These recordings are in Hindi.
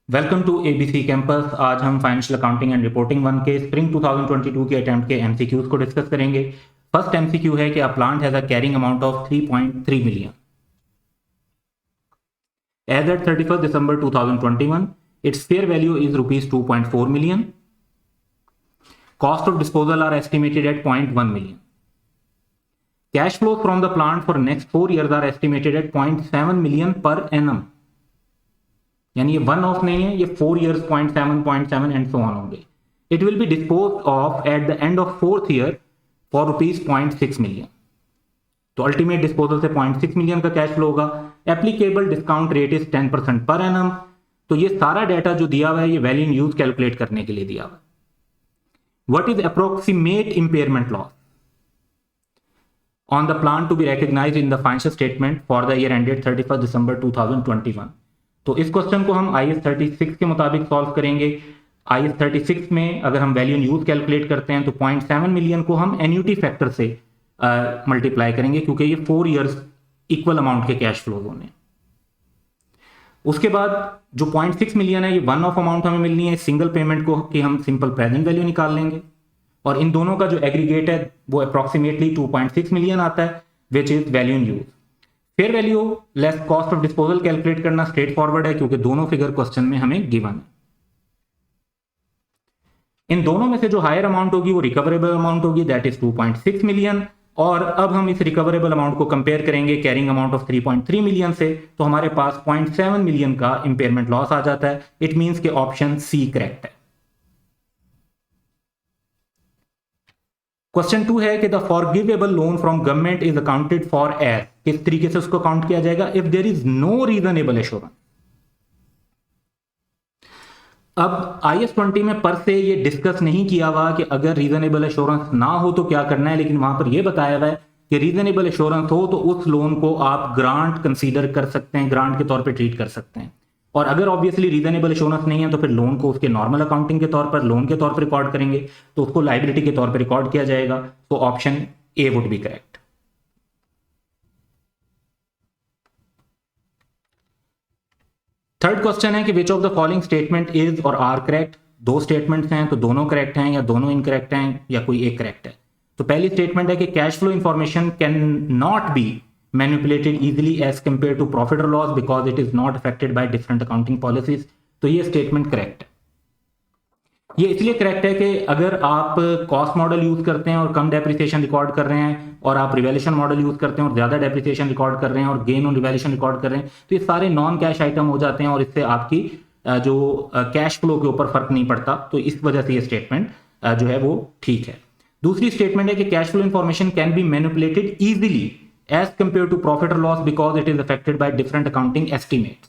Welcome to ABC campus. आज हम financial accounting and reporting one के स्प्रिंग 2022 के अटेम्प्ट के एमसीक्यूज को डिस्कस करेंगे। फर्स्ट एमसीक्यू है कि a plant has a carrying amount of 3.3 million as at 31st December 2021. Its fair value is rupees 2.4 million. Cost of disposal are estimated at 0.1 million. Cash flows from the plant for next 4 years are estimated at 0.7 million per annum. यानी ये वन ऑफ नहीं है, ये 4 years 0.7 एंड सो ऑन होंगे। It will be dispose of at the end of 4th year for rupees 0.6 million. तो अल्टीमेट डिस्पोजल से 0.6 मिलियन का कैश फ्लो होगा। Applicable discount rate is 10% per annum. तो ये सारा डाटा जो दिया हुआ है ये वैल्यू इन यूज कैलकुलेट करने के लिए दिया हुआ है। What is approximate impairment loss on the plan to be recognised in the financial statement for the year ended 31st December 2021। तो इस क्वेश्चन को हम IAS 36 के मुताबिक सॉल्व करेंगे। IAS 36 में अगर हम वैल्यू इन यूज कैलकुलेट करते हैं तो 0.7 मिलियन को हम एन्युटी फैक्टर से मल्टीप्लाई करेंगे, क्योंकि ये 4 years इक्वल अमाउंट के कैश फ्लो होने। उसके बाद जो 0.6 मिलियन है ये वन ऑफ अमाउंट हमें मिलनी है। सिंगल पेमेंट को कि हम सिंपल प्रेजेंट वैल्यू निकाल लेंगे और इन दोनों का जो एग्रीगेट है वो अप्रोक्सीमेटली 2.6 मिलियन आता है, which is value in use. Fair value less cost of disposal calculate करना स्ट्रेट फॉरवर्ड है, क्योंकि दोनों फिगर क्वेश्चन में हमें गिवन है। इन दोनों में से जो हायर अमाउंट होगी वो रिकवरेबल अमाउंट होगी, दैट इज 2.6 मिलियन। और अब हम इस रिकवरेबल अमाउंट को कंपेयर करेंगे कैरिंग अमाउंट ऑफ 3.3 मिलियन से, तो हमारे पास 0.7 मिलियन का इंपेयरमेंट लॉस आ जाता है। इट मींस कि ऑप्शन सी करेक्ट है। क्वेश्चन 2 है कि the forgivable loan from government is accounted for as, किस तरीके से उसको काउंट किया जाएगा? If there is no reasonable assurance. अब IAS 20 में पर से ये डिस्कस नहीं किया हुआ कि अगर रीजनेबल एश्योरेंस ना हो तो क्या करना है, लेकिन वहां पर यह बताया हुआ है कि रीजनेबल एश्योरेंस हो तो उस लोन को आप ग्रांट कंसीडर कर सकते हैं, ग्रांट के तौर पे ट्रीट कर सकते हैं। और अगर ऑब्वियसली रीजनेबल एश्योरेंस नहीं है तो फिर लोन को उसके नॉर्मल अकाउंटिंग के तौर पर लोन के तौर पर रिकॉर्ड करेंगे, तो उसको लाइबिलिटी के तौर पर रिकॉर्ड किया जाएगा। तो option A would be correct. Third question है कि which of the following statement is और आर करेक्ट। दो स्टेटमेंट्स हैं, तो दोनों करेक्ट हैं या दोनों इनकरेक्ट हैं या कोई एक करेक्ट है। तो पहली स्टेटमेंट है कि cash flow information can not be manipulated easily as compared to profit और loss because it is not affected by different accounting policies. तो ये स्टेटमेंट करेक्ट है। ये इसलिए करेक्ट है कि अगर आप कॉस्ट मॉडल यूज करते हैं और कम डेप्रिसिएशन रिकॉर्ड कर रहे हैं, और आप रिवैल्यूएशन मॉडल यूज करते हैं और ज्यादा डेप्रिसिएशन रिकॉर्ड कर रहे हैं और गेन ऑन रिवैल्यूएशन रिकॉर्ड कर रहे हैं, तो ये सारे नॉन कैश आइटम हो जाते हैं और इससे आपकी जो कैश फ्लो के ऊपर फर्क नहीं पड़ता। तो इस वजह से ये स्टेटमेंट जो है वो ठीक है। दूसरी स्टेटमेंट है कि cash flow information can be manipulated easily as compared to profit और loss because it is affected by different accounting estimate.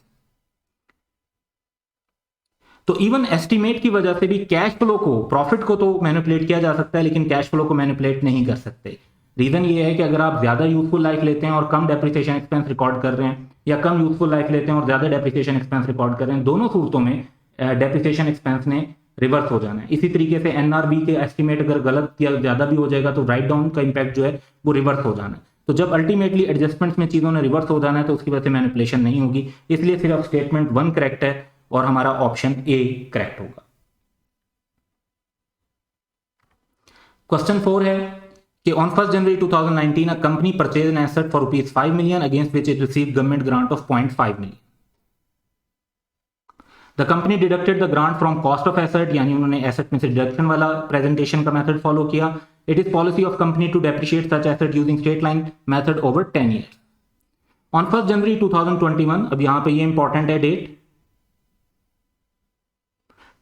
तो इवन एस्टिमेट की वजह से भी कैश फ्लो को, प्रॉफिट को तो मैनिपुलेट किया जा सकता है लेकिन कैश फ्लो को मैनिपुलेट नहीं कर सकते। रीजन ये है कि अगर आप ज्यादा यूजफुल लाइफ लेते हैं और कम डेप्रिसिएशन एक्सपेंस रिकॉर्ड कर रहे हैं, या कम यूजफुल लाइफ लेते हैं और ज्यादा डेप्रिसिएशन एक्सपेंस रिकॉर्ड कर रहे हैं, दोनों सूरतों में डेप्रिसिएशन एक्सपेंस ने रिवर्स हो जाना है। इसी तरीके से NRV के एस्टिमेट अगर गलत या ज्यादा भी हो जाएगा तो राइट डाउन का इंपैक्ट जो है वो रिवर्स हो जाना है। तो जब अल्टीमेटली एडजस्टमेंट्स में चीजों ने रिवर्स हो जाना है तो उसकी वजह से मैनिपुलेशन नहीं होगी। इसलिए सिर्फ स्टेटमेंट 1 करेक्ट है और हमारा ऑप्शन ए करेक्ट होगा। क्वेश्चन 4 है कि on 1st January 2019 a company purchase an asset for rupees 5 million against which it receive government grant of 0.5 million. The company deducted the grant from cost of asset, यानी उन्होंने एसेट में से डिडक्शन वाला प्रेजेंटेशन का मेथड फॉलो किया। It is policy of company to depreciate such asset using straight line method over 10 years। On 1st January 2021, अब यहां पे ये इंपॉर्टेंट है डेट,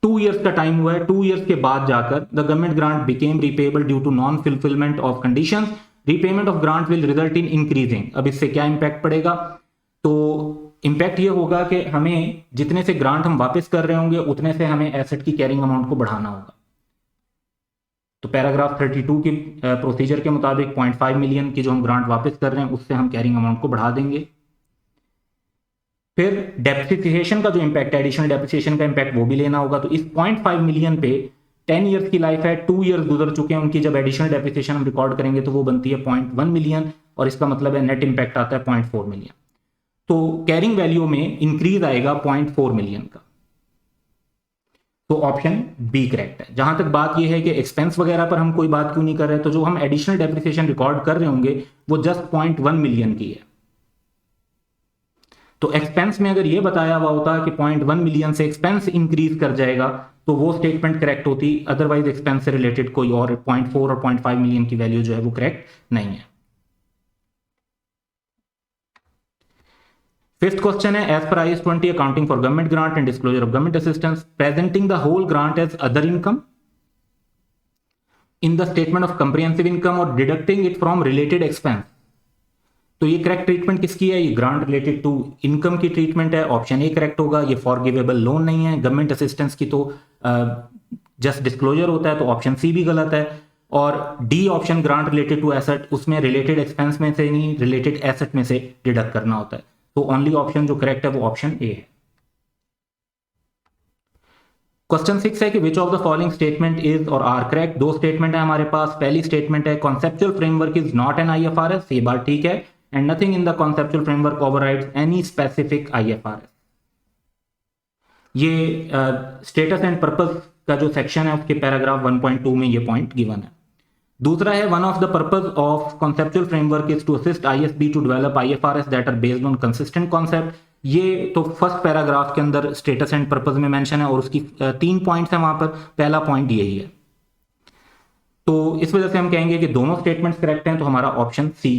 2 years का टाइम हुआ है। 2 years के बाद जाकर the government grant became repayable due to non fulfilment of conditions. Repayment of grant will result in increasing. अब इससे क्या इंपैक्ट पड़ेगा? तो इंपैक्ट ये होगा कि हमें जितने से ग्रांट हम वापस कर रहे होंगे उतने से हमें एसेट की कैरिंग अमाउंट को बढ़ाना होगा। तो पैराग्राफ 32 की प्रोसीजर के मुताबिक 0.5 मिलियन की जो हम ग्रांट वापस कर रहे हैं उससे हम कैरिंग अमाउंट को बढ़ा देंगे। फिर डेप्रिसिएशन का जो इंपैक्ट है, एडिशनल डेप्रिसिएशन का इंपैक्ट वो भी लेना होगा। तो इस 0.5 मिलियन पे 10 years की लाइफ है, 2 years गुजर चुके हैं उनकी, जब एडिशनल डेप्रिसिएशन हम रिकॉर्ड करेंगे तो वो बनती है 0.1 मिलियन और इसका मतलब है नेट इंपैक्ट आता है 0.4 मिलियन। तो कैरिंग वैल्यू में इंक्रीज आएगा 0.4 मिलियन का। तो ऑप्शन बी करेक्ट है। जहां तक बात यह है कि एक्सपेंस वगैरह पर हम कोई बात क्यों नहीं कर रहे, तो जो हम एडिशनल डेप्रिसिएशन रिकॉर्ड कर रहे होंगे वो जस्ट 0.1 मिलियन की है। तो एक्सपेंस में अगर ये बताया हुआ होता कि 0.1 मिलियन से एक्सपेंस इंक्रीज कर जाएगा तो वो स्टेटमेंट करेक्ट होती, अदरवाइज एक्सपेंस से रिलेटेड कोई और 0.4 और 0.5 मिलियन की वैल्यू जो है वो करेक्ट नहीं है। फिफ्थ क्वेश्चन है, as per IAS 20 accounting for government grant and disclosure of government assistance presenting the whole grant as other income in the statement of comprehensive income और deducting it from related expense. तो ये करेक्ट ट्रीटमेंट किसकी है? ये ग्रांट रिलेटेड टू इनकम की ट्रीटमेंट है, ऑप्शन ए करेक्ट होगा। ये फॉरगिवेबल लोन नहीं है, गवर्नमेंट असिस्टेंस की तो जस्ट डिस्क्लोजर होता है, तो ऑप्शन सी भी गलत है। और D option grant related to asset, उसमें रिलेटेड एक्सपेंस में से नहीं, रिलेटेड एसेट में से डिडक्ट करना होता है। तो ओनली ऑप्शन जो करेक्ट है वो ऑप्शन ए है। क्वेश्चन 6 है कि which of the following statement is और आर करेक्ट। दो स्टेटमेंट है हमारे पास। पहली स्टेटमेंट है conceptual framework is not an IFRS, ये बात ठीक है, and nothing in the conceptual framework overrides any specific IFRS। ये स्टेटस एंड पर्पस का जो सेक्शन है उसके पैराग्राफ 1.2 में ये पॉइंट गिवन है। दूसरा है, one of the purpose of conceptual framework is to assist ISB to develop IFRS that are based on consistent concept. ये तो फर्स्ट पैराग्राफ के अंदर स्टेटस एंड पर्पस में मेंशन है और उसकी 3 पॉइंट्स हैं वहां पर, पहला पॉइंट यही है। तो इस वजह से हम कहेंगे कि दोनों स्टेटमेंट्स करेक्ट हैं, तो हमारा ऑप्शन सी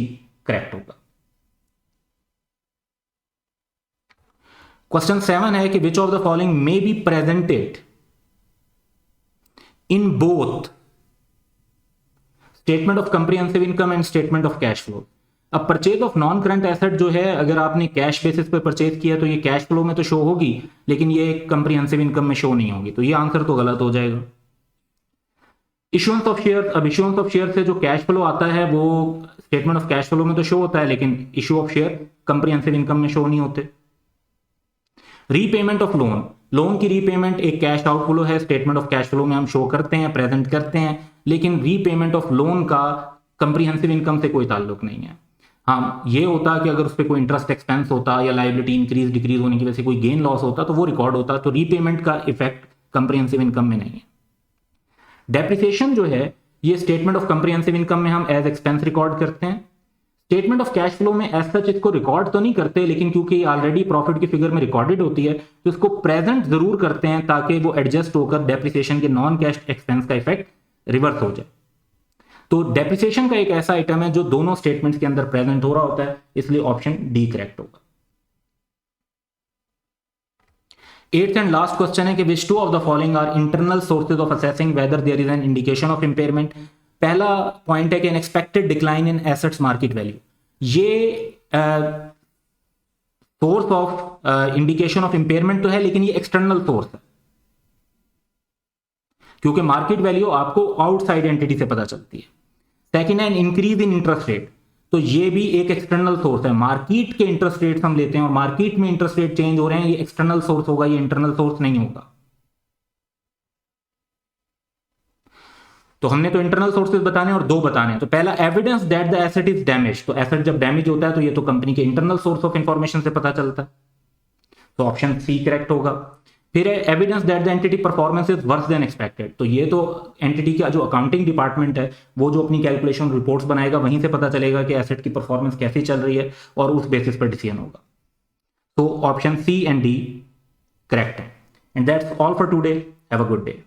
करेक्ट होगा। क्वेश्चन 7 है कि which of the following may be presented in both statement of comprehensive income and statement of cash flow. अब purchase of non current asset जो है, अगर आपने कैश बेसिस पे परचेज किया तो ये कैश फ्लो में तो शो होगी, लेकिन ये कंप्रिहेंसिव इनकम में शो नहीं होगी, तो ये आंसर तो गलत हो जाएगा। इशुएंस ऑफ शेयर, अब इशुएंस ऑफ शेयर से जो कैश फ्लो आता है वो स्टेटमेंट ऑफ कैश फ्लो में तो शो होता है, लेकिन issue of share comprehensive income में शो नहीं होते। रीपेमेंट ऑफ लोन, लोन की रीपेमेंट एक कैश आउटफ्लो है, स्टेटमेंट ऑफ कैश फ्लो में हम शो करते हैं, प्रेजेंट करते हैं, लेकिन रीपेमेंट ऑफ लोन का कंप्रिहेंसिव इनकम से कोई ताल्लुक नहीं है। हाँ, ये होता कि अगर उस पर कोई इंटरेस्ट एक्सपेंस होता या लाइबिलिटी इंक्रीज डिक्रीज होने की वजह से कोई गेन लॉस होता तो वो रिकॉर्ड होता, तो रीपेमेंट का इफेक्ट कंप्रिहेंसिव इनकम में नहीं है। डेप्रिसिएशन जो है ये स्टेटमेंट ऑफ कंप्रिहेंसिव इनकम में हम एज एक्सपेंस रिकॉर्ड करते हैं, स्टेटमेंट ऑफ कैश फ्लो में एज सच इसको रिकॉर्ड तो नहीं करते, लेकिन क्योंकि ऑलरेडी प्रॉफिट की फिगर में रिकॉर्डेड होती है तो इसको प्रेजेंट जरूर करते हैं ताकि वो एडजस्ट होकर डेप्रिसिएशन के नॉन कैश एक्सपेंस का इफेक्ट रिवर्स हो जाए। तो डेप्रिसिएशन का एक ऐसा आइटम है जो दोनों स्टेटमेंट्स के अंदर प्रेजेंट हो रहा होता है, इसलिए ऑप्शन डी करेक्ट होगा। 8th एंड लास्ट क्वेश्चन है कि which two of the following are internal sources of assessing whether there is an indication of impairment. पहला पॉइंट है कि an expected decline in assets market value, ये source of indication of impairment तो है, लेकिन ये एक्सटर्नल सोर्स है, क्योंकि मार्केट वैल्यू आपको आउटसाइड एंटिटी से पता चलती है। सेकेंड है इंक्रीज इन इंटरेस्ट रेट, तो ये भी एक एक्सटर्नल सोर्स है, मार्केट के इंटरेस्ट रेट हम लेते हैं और मार्केट में इंटरेस्ट रेट चेंज हो रहे हैं, ये एक्सटर्नल सोर्स होगा, ये इंटरनल सोर्स नहीं होगा। तो हमने तो इंटरनल सोर्सेज बताने और दो बताने हैं। तो पहला, evidence that the asset is damage, तो एसेट जब डैमेज होता है तो ये तो कंपनी के इंटरनल सोर्स ऑफ इंफॉर्मेशन से पता चलता है, तो ऑप्शन सी करेक्ट होगा। फिर है evidence that the entity performance is worse than expected, तो ये तो एंटिटी का जो अकाउंटिंग डिपार्टमेंट है वो जो अपनी कैलकुलेशन रिपोर्ट्स बनाएगा वहीं से पता चलेगा कि एसेट की परफॉर्मेंस कैसी चल रही है और उस बेसिस पर डिसीजन होगा। तो option C and D correct है। And that's all for today, have a good day.